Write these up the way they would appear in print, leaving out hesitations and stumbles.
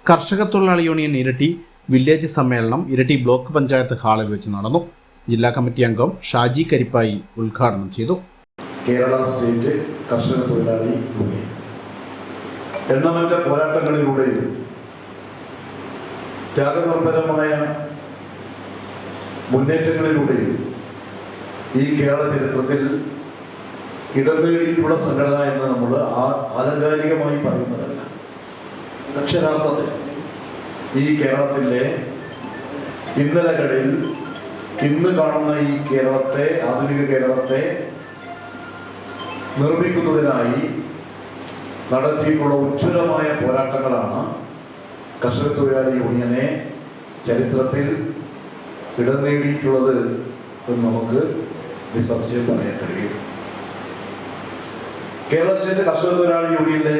കർഷക തൊഴിലാളി യൂണിയൻ ഇരട്ടി വില്ലേജ് സമ്മേളനം ഇരട്ടി ബ്ലോക്ക് പഞ്ചായത്ത് ഹാളിൽ വെച്ച് നടന്നു. ജില്ലാ കമ്മിറ്റി അംഗം ഷാജി കരിപ്പായി ഉദ്ഘാടനം ചെയ്തു. കേരള സ്റ്റേറ്റ് കർഷക തൊഴിലാളി യൂണിയൻ എണ്ണമറ്റ പോരാട്ടങ്ങളിലൂടെയും ത്യാഗനിർഭരമായ മുന്നേറ്റങ്ങളിലൂടെയും ഈ കേരള ചരിത്രത്തിൽ ഇടം നേടിയിട്ടുള്ള സംഘടന എന്ന് നമ്മൾ ആലങ്കാരികമായി പറയുന്നതല്ല. അക്ഷരാർത്ഥത്തിൽ ഈ കേരളത്തിലെ ഇന്നലകളിൽ ഇന്ന് കാണുന്ന ഈ കേരളത്തെ, ആധുനിക കേരളത്തെ നിർമ്മിക്കുന്നതിനായി നടത്തിയിട്ടുള്ള ഉജ്ജ്വലമായ പോരാട്ടങ്ങളാണ് കർഷക തൊഴിലാളി യൂണിയനെ ചരിത്രത്തിൽ ഇടം നേടിയിട്ടുള്ളത് എന്ന് നമുക്ക് നിസ്സംശയം പറയാൻ കഴിയും. കേരള സ്റ്റേറ്റ് കർഷക തൊഴിലാളി യൂണിയന്റെ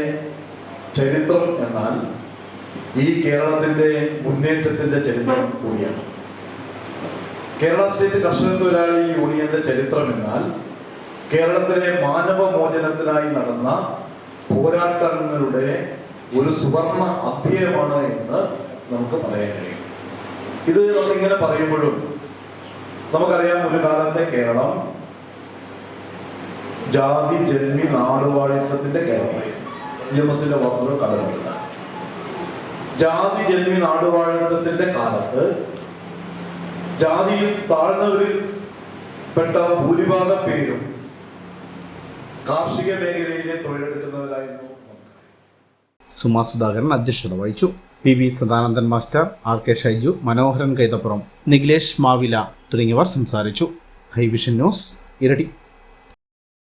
ചരിത്രം എന്നാൽ ഈ കേരളത്തിന്റെ മുന്നേറ്റത്തിന്റെ ചരിത്രം കൂടിയാണ്. കേരള സ്റ്റേറ്റ് കർഷക തൊഴിലാളി യൂണിയന്റെ ചരിത്രം എന്നാൽ കേരളത്തിലെ മാനവമോചനത്തിനായി നടന്ന പോരാട്ടങ്ങളുടെ ഒരു സുവർണ അധ്യായമാണ് എന്ന് നമുക്ക് പറയാൻ കഴിയും. ഇത് നമ്മളിങ്ങനെ പറയുമ്പോഴും നമുക്കറിയാം, ഒരു കാലത്തെ കേരളം ജാതി ജന്മി നാടുവാഴിത്തത്തിന്റെ കേരളമായിരുന്നു. ന്റെ വാക്കുകൾ കടമെടുത്ത ജാതി ജന്മി നാടുവാഴിത്തത്തിന്റെ കാലത്ത് ജാതിയിൽ താഴ്ന്നവരിൽ പെട്ട ഭൂരിഭാഗം പേരും കാർഷിക മേഖലയിലെ തൊഴിലെടുക്കുന്നവരായിരുന്നു. സുമാ സുധാകരൻ അധ്യക്ഷത വഹിച്ചു. PB Sadanandan master, RK Shaiju, Manoharan Kaithapuram, Nikhilesh Mavila തുടങ്ങിയവർ സംസാരിച്ചു. ഹൈവിഷൻ ന്യൂസ്, ഇരട്ടി.